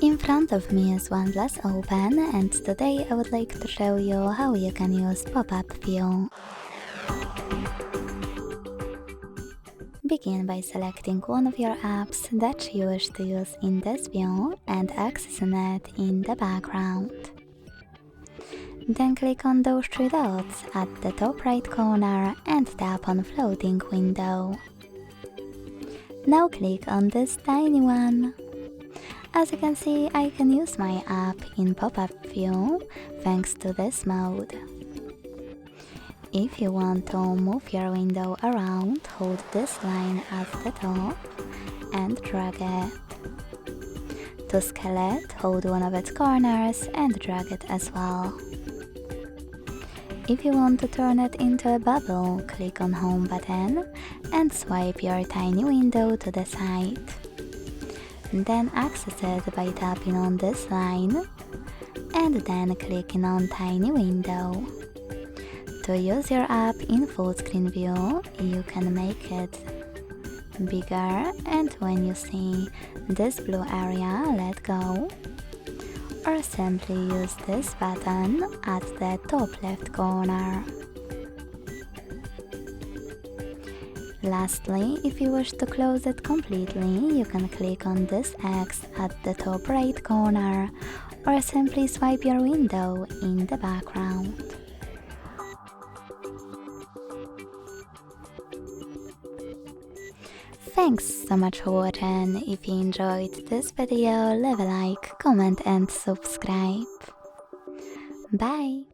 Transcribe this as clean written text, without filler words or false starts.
In front of me is OnePlus Open, and today I would like to show you how you can use pop-up view. Begin by selecting one of your apps that you wish to use in this view and accessing it in the background. Then click on those three dots at the top right corner and tap on Floating Window. Now click on this tiny one. As you can see, I can use my app in pop-up view thanks to this mode. If you want to move your window around, hold this line at the top and drag it. To scale it, hold one of its corners and drag it as well. If you want to turn it into a bubble, click on Home button and swipe your tiny window to the side. Then access it by tapping on this line and then clicking on Tiny Window. To use your app in full screen view, you can make it bigger, and when you see this blue area, let go, or simply use this button at the top left corner. Lastly, if you wish to close it completely, you can click on this X at the top right corner, or simply swipe your window in the background. Thanks so much for watching. If you enjoyed this video, leave a like, comment and subscribe. Bye!